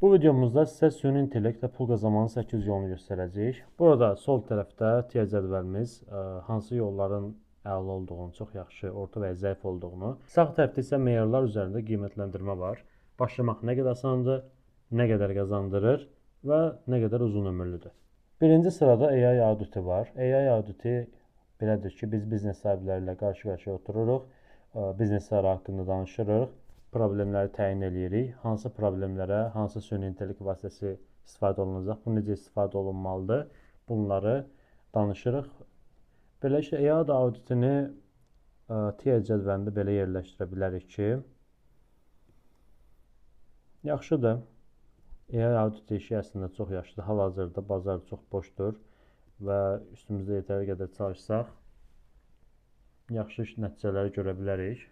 Bu videomuzda sizə süni intellektlə pul qazanmanın 8 yolunu göstərəcəyik. Burada sol tərəfdə tier cədvəlimiz hansı yolların əla olduğunu, çox yaxşı, orta və zəif olduğunu, sağ tərəfdə isə meyarlar üzərində qiymətləndirmə var. Başlamaq nə qədər asandır, nə qədər qazandırır və nə qədər uzun ömürlüdür. Birinci sırada AI auditi var. AI auditi belədir ki, biz biznes sahibləri ilə qarşı-qarşıya otururuq, bizneslər haqqında danışırıq, problemləri təyin edirik, hansı problemlərə, hansı süni intellekt vasitəsi istifadə olunacaq, bu necə istifadə olunmalıdır, bunları danışırıq. Beləliklə, AI auditini tier cədvəlində belə yerləşdirə bilərik ki, yaxşıdır. AI auditi işi əslində çox yaxşıdır. Hal-hazırda bazar çox boşdur və üstümüzdə yetəri qədər çalışsaq, yaxşı nəticələri görə bilərik.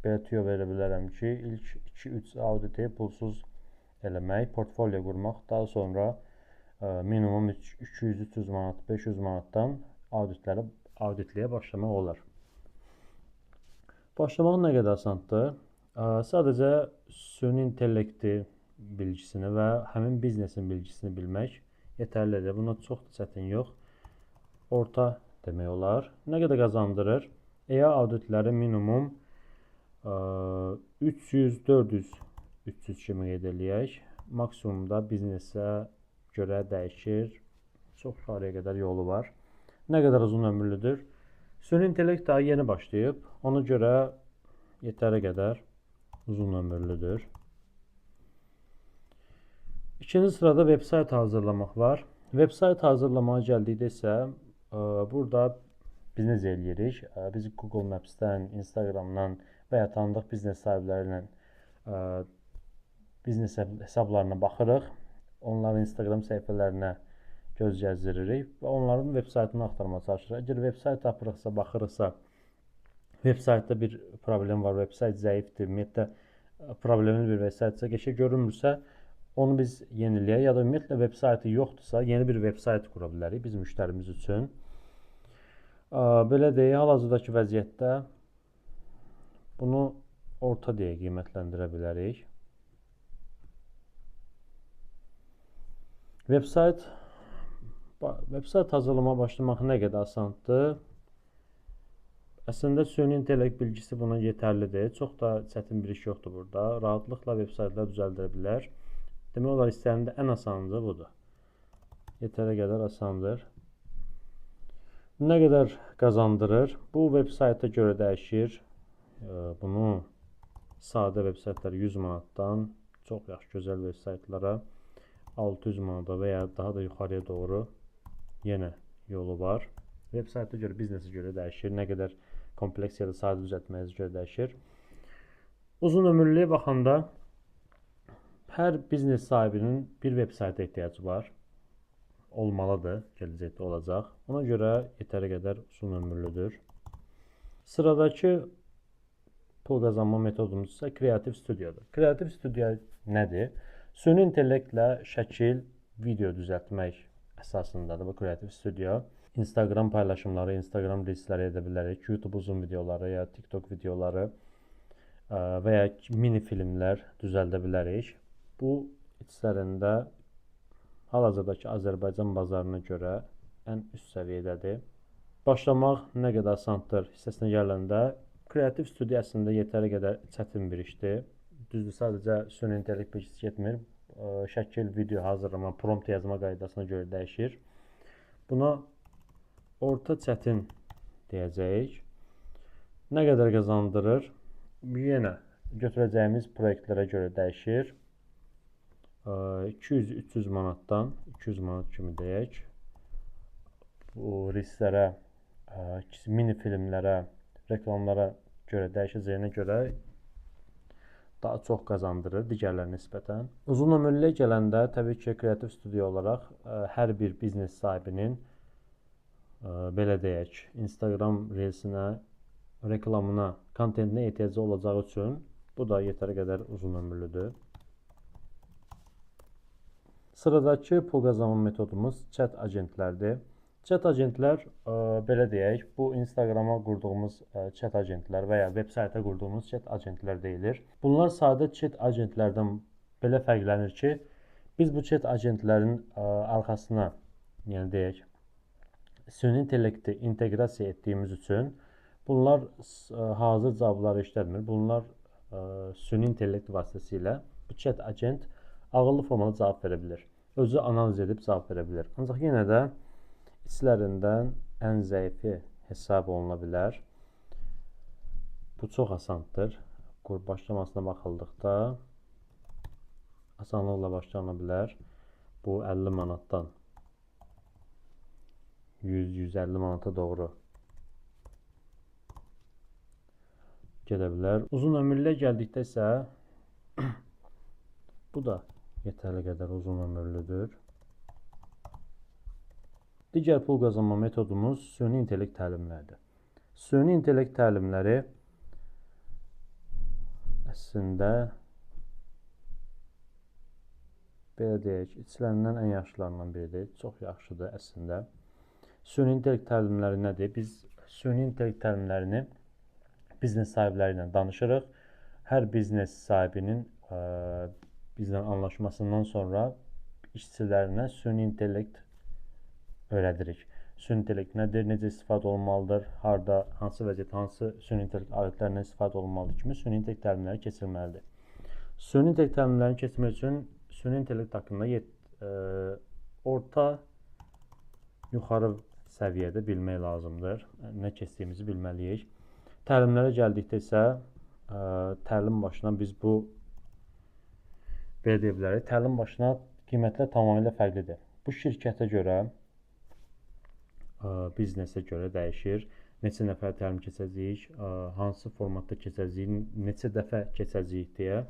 Belə tüyo verə bilərəm ki, ilk 2-3 auditi pulsuz eləmək, portfolio qurmaq, daha sonra minimum 200-300 manat, 500 manatdan auditliyə başlamaq olar. Başlamaq nə qədər asandır? Sadəcə süni intellekti bilgisini və həmin biznesin bilgisini bilmək yetərlidir. Buna çox çətin yox. Orta demək olar. Nə qədər qazandırır? AI auditləri minimum 300-400 kimi qeyd eləyək. Maksimumda biznesə görə dəyişir. Çox yuxarıya qədər yolu var. Nə qədər uzun ömürlüdür? Süni intellekt daha yeni başlayıb. Ona görə yetəri qədər uzun ömürlüdür. İkinci sırada veb-sayt hazırlamaq var. Veb-sayt hazırlamağa gəldikdə isə burada biz necə eləyirik? Biz Google Maps-dən, Instagram-dan və ya tanıdıq biznes sahibləri ilə biznes hesablarına baxırıq. Onların Instagram səhifələrinə göz gəzdiririk və onların veb-saytını axtarmağa çalışırıq. Əgər veb-sayt tapırıqsa, baxırıqsa, veb-saytda bir problem var, veb-sayt zəifdir, ümumiyyətlə problemli bir veb-saytsa, qəşəng görünmürsə, onu biz yeniləyək ya da ümumiyyətlə veb-saytı yoxdursa, yeni bir veb-sayt qura bilərik biz müştərimiz üçün. Belə deyək, hal-hazırdakı vəziyyətdə bunu orta deyə qiymətləndirə bilərik. Veb-sayt hazırlamağa başlamaq nə qədər asandır? Əslində süni intellekt bilgisi buna yetərlidir. Çox da çətin bir iş yoxdur burada. Rahatlıqla veb-saytlar düzəldə bilər. Demək olar istəyəndə ən asanıdır budur. Yetəri qədər asandır. Nə qədər qazandırır? Bu veb-sayta görə dəyişir. Bunu sadə veb-saytlar 100 manatdan çox yaxşı gözəl veb-saytlara 600 manata və ya daha da yuxarıya doğru yenə yolu var. Veb-sayta görə, biznesə görə dəyişir. Nə qədər kompleks ya da sadə düzəltməyə görə dəyişir. Uzun ömürlüyə baxanda hər biznes sahibinin bir veb-sayta ehtiyacı var. Olmalıdır, gələcəkdə olacaq. Ona görə yetəri qədər uzun ömürlüdür. Sıradakı pul qazanma metodumuz isə Kreativ Studiodur. Kreativ Studio nədir? Süni intellektlə şəkil, video düzəltmək əsasındadır bu Kreativ Studio. Instagram paylaşımları, Instagram reelsləri edə bilərik, YouTube uzun videoları ya TikTok videoları və ya mini filmlər düzəldə bilərik. Bu içlərində hal-hazırdakı Azərbaycan bazarına görə ən üst səviyyədədir. Başlamaq nə qədər asandır hissəsinə gələndə, Kreativ Studio əslində yetəri qədər çətin bir işdir. Düzdür, sadəcə süni intellekt bilgisi getmir. Şəkil, video hazırlama, prompt yazma qaydasına görə dəyişir. Buna orta çətin deyəcəyik. Nə qədər qazandırır? Yenə götürəcəyimiz proyektlərə görə dəyişir. 200-300 manatdan 200 manat kimi deyək. Bu reelslərə, mini filmlərə, reklamlara görə dəyişəcəyinə görə daha çox qazandırır digərlərinə nisbətən. Uzun ömürlüyə gələndə təbii ki, Kreativ Studio olaraq hər bir biznes sahibinin belə deyək, Instagram reelsinə, reklamına, kontentinə ehtiyacı olacağı üçün bu da yetəri qədər uzun ömürlüdür. Sıradakı pul qazanma metodumuz chat agentlərdir. Chat agentlər, belə deyək, bu Instagrama qurduğumuz chat agentlər və ya veb-sayta qurduğumuz chat agentlər deyilir. Bunlar sadə chat agentlərdən belə fərqlənir ki, biz bu chat agentlərin arxasına, yəni deyək, süni intellekti inteqrasiya etdiyimiz üçün bunlar hazır cavabları işlətmir. Bunlar süni intellekt vasitəsilə bu chat agent ağıllı formada cavab verə bilər. Özü analiz edib cavab verə bilər. Ancaq yenə də içlərindən ən zəifi hesab oluna bilər. Bu çox asandır. Başlamasına baxıldıqda asanlıqla başlana bilər. Bu 50 manatdan 100-150 manata doğru gedə bilər. Uzun ömürlüyə gəldikdə isə bu da yetərli qədər uzun ömürlüdür. Digər pul qazanma metodumuz süni intellekt təlimləridir. Süni intellekt təlimləri əslində belə deyək, içlərindən ən yaxşılarından biridir. Çox yaxşıdır əslində. Süni intellekt təlimləri nədir? Biz süni intellekt təlimlərini biznes sahibləri ilə danışırıq. Hər biznes sahibinin bizlə anlaşmasından sonra işçilərinə süni intellekt öyrədirik. Süni intellekt nədir, necə istifadə olunmalıdır, harda, hansı vəziyyətdə, hansı süni intellekt alətlərindən istifadə olunmalıdır kimi süni intellekt təlimləri keçirilməlidir. Süni intellekt təlimlərini keçirmək üçün süni intellekt haqqında orta, yuxarı səviyyədə bilmək lazımdır. Nə keçdiyimizi bilməliyik. Təlimlərə gəldikdə isə təlim başına biz bu belə deyə bilərik. Təlim başına qiymətlər tamamilə fərqlidir. Bu şirkətə görə, biznesə görə dəyişir. Neçə nəfər təlim keçəcəyik, hansı formatda keçəcəyik, neçə dəfə keçəcəyik deyə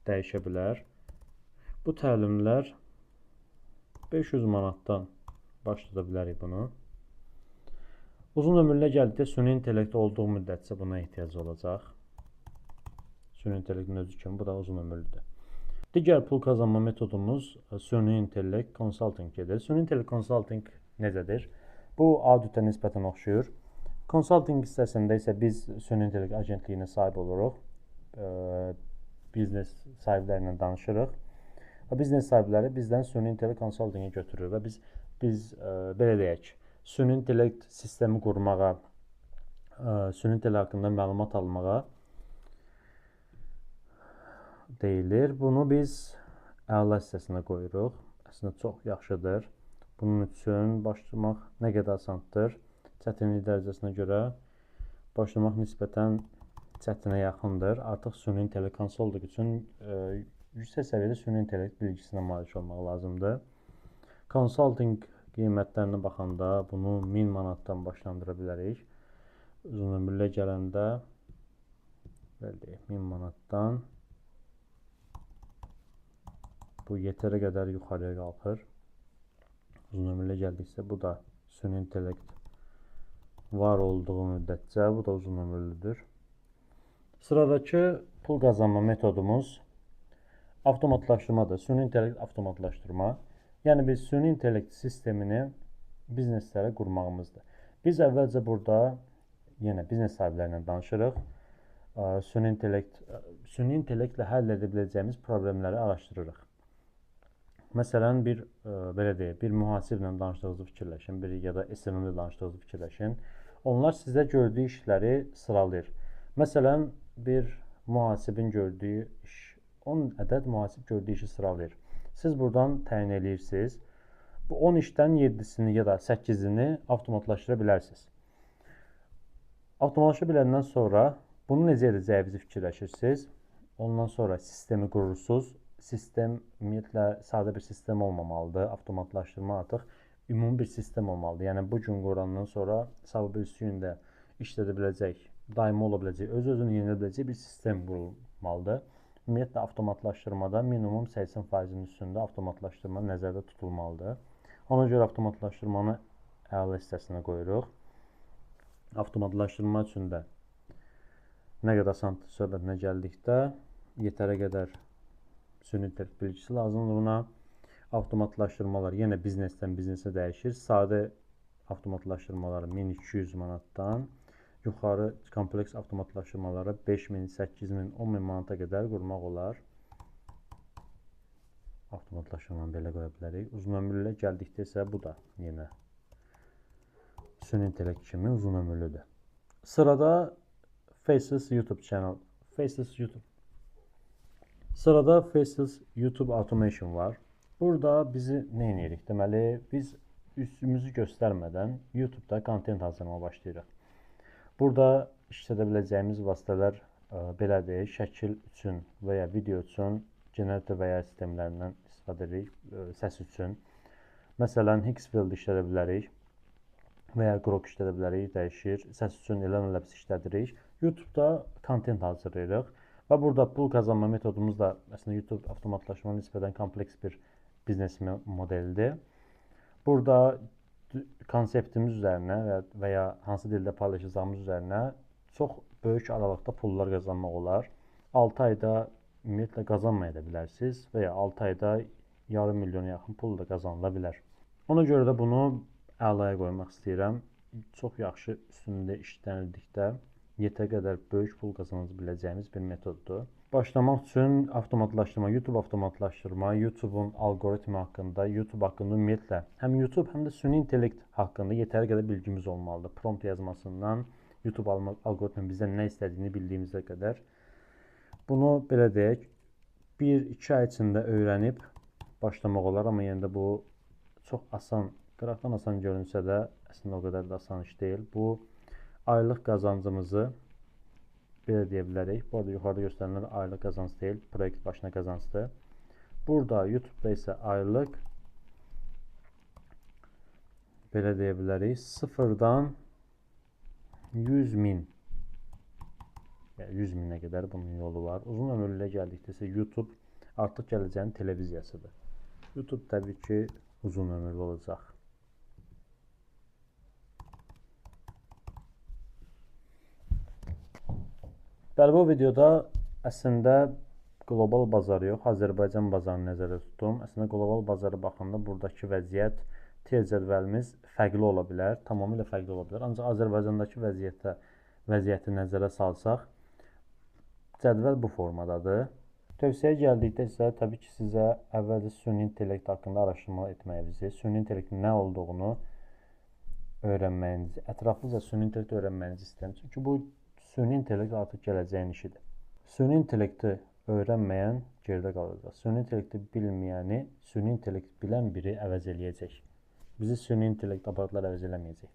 dəyişə bilər. Bu təlimlər 500 manatdan başlada bilərik bunu. Uzun ömürlüyə gəldikdə süni intellekt olduğu müddətcə buna ehtiyac olacaq. Süni intellektin özü kimi bu da uzun ömürlüdür. Digər pul qazanma metodumuz süni intellekt konsaltinqidir. Süni intellekt konsaltinq necədir? Bu auditə nisbətən oxşuyur. Konsaltinq hissəsində isə biz süni intellekt agentliyinə sahib oluruq. Biznes sahibləri ilə danışırıq. Biznes sahibləri bizdən süni intellekt konsaltinqi götürür və biz belə deyək, süni intellekt sistemi qurmağa, süni intellekt haqqında məlumat almağa deyilir. Bunu biz əla hissəsinə qoyuruq. Əslində çox yaxşıdır. Bunun üçün başlamaq nə qədər asandır? Çətinlik dərəcəsinə görə başlamaq nisbətən çətinə yaxındır. Artıq süni intellekt konsaltinq üçün yüksək səviyyədə süni intellekt bilgisinə malik olmaq lazımdır. Konsaltinq qiymətlərinə baxanda bunu 1000 manatdan başlandıra bilərik. Uzun ömürlüyə gələndə 1000 manatdan bu yetərə qədər yuxarıya qalxır. Uzun ömürlüyə gəldiksə bu da süni intellekt var olduğu müddətcə bu da uzun ömürlüdür. Sıradakı pul qazanma metodumuz avtomatlaşdırmadır. Süni intellekt avtomatlaşdırma. Yəni biz süni intellekt sistemini bizneslərə qurmağımızdır. Biz əvvəlcə burada yenə biznes sahiblərindən danışırıq. Süni intellektlə həll edə biləcəyimiz problemləri araşdırırıq. Məsələn, belə deyək, bir mühasiblə danışdığınızı fikirləşin, ya da SMM-də danışdığınızı fikirləşin. Onlar sizə gördüyü işləri sıralayır. Məsələn, bir mühasibin gördüyü iş, 10 ədəd mühasib gördüyü işi sıralayır. Siz buradan təyin edirsiniz. Bu 10 işdən 7-sini ya da 8-ini avtomatlaşdıra bilərsiniz. Avtomatlaşdıra biləndən sonra bunu necə edəcəyinizi fikirləşirsiniz. Ondan sonra sistemi qurursunuz. Sistem ümumiyyətlə sadə bir sistem olmamalıdır. Avtomatlaşdırma artıq ümumi bir sistem olmalıdır. Yəni bu gün qurandan sonra sabah birisi gün də işlədə biləcək, daimi ola biləcək, öz-özünü yenilə biləcək bir sistem qurulmalıdır. Ümumiyyətlə avtomatlaşdırmada minimum 80%-nin üstündə avtomatlaşdırma nəzərdə tutulmalıdır. Ona görə avtomatlaşdırmanı əla hissəsinə qoyuruq. Avtomatlaşdırma üçün də nə qədər asan söhbətinə gəldikdə yetərə qədər süni intellekt bilgisi lazımdır buna. Avtomatlaşdırmalar yenə biznesdən biznesə dəyişir. Sadə avtomatlaşdırmaları 1200 manatdan yuxarı kompleks avtomatlaşdırmalara 5000, 8000, 10000 manata qədər qurmaq olar. avtomatlaşdırmanı belə qoya bilərik. Uzunömürlüyə gəldikdə isə bu da yenə süni intellekt kimi uzunömürlüdür. Sırada Faceless YouTube channel. Faceless YouTube. Sırada Faceless YouTube Automation var. Burada bizi nə edirik? Deməli, biz üstümüzü göstərmədən YouTube-da kontent hazırlamağa başlayırıq. Burada işlədə biləcəyimiz vasitələr belədir. Şəkil üçün və ya video üçün generator və ya sistemlərindən istifadə edirik. Səs üçün. Məsələn, Hixfield işlədə bilərik və ya Grok işlədə bilərik, dəyişir. Səs üçün Elana Labs işlədirik. YouTube-da kontent hazırlayırıq. Və burada pul qazanma metodumuz da əslində YouTube avtomatlaşmanın nisbətən kompleks bir biznes modelidir. Burada konseptimiz üzərinə və ya hansı dildə paylaşacağımız üzərinə çox böyük aralıqda pullar qazanmaq olar. 6 ayda ümumiyyətlə qazanmaya da bilərsiniz və ya 6 ayda yarım milyona yaxın pul da qazanıla bilər. Ona görə də bunu əlaya qoymaq istəyirəm. Çox yaxşı üstündə işlənildikdə yetər qədər böyük pul qazanıcı biləcəyimiz bir metoddur. Başlamaq üçün avtomatlaşdırma, YouTube avtomatlaşdırma, YouTube'un algoritmi haqqında, YouTube haqqında ümumiyyətlə həm YouTube, həm də süni intellekt haqqında yetəri qədər bilgimiz olmalıdır. Prompt yazmasından YouTube algoritmi bizdən nə istədiyini bildiyimizə qədər. Bunu belə deyək, 1-2 ay içində öyrənib başlamaq olar, amma yenə də bu çox asan, qıraqdan asan görünsə də əslində o qədər də asan iş deyil. Bu aylıq qazancımızı belə deyə bilərik. Bu arada yuxarıda göstərilən aylıq qazanc deyil, proyekt başına qazancdır. Burada YouTube-da isə aylıq belə deyə bilərik, 0-dan 100 min, yəni 100 minə qədər bunun yolu var. Uzun ömürlüyə gəldikdə isə YouTube artıq gələcəyin televiziyasıdır. YouTube təbii ki, uzun ömürlü olacaq. Bəli, bu videoda əslində qlobal bazarı yox, Azərbaycan bazarını nəzərdə tutdum. Əslində qlobal bazara baxanda buradakı vəziyyət, tez cədvəlimiz fərqli ola bilər, tamamilə fərqli ola bilər. Ancaq Azərbaycandakı vəziyyəti nəzərə salsaq, cədvəl bu formadadır. Tövsiyəyə gəldikdə isə təbii ki, sizə əvvəlcə süni intellekt haqqında araşdırma etməyinizi, süni intellektin nə olduğunu öyrənməyinizi, ətraflıca süni intellekt öyrənməyinizi istəyirəm. Çünki bu süni intellekt artıq gələcəyin işidir. Süni intellekti öyrənməyən geridə qalacaq. Süni intellekti bilməyəni süni intellekt bilən biri əvəz eləyəcək. Bizi süni intellekt aparatlar əvəz eləməyəcək.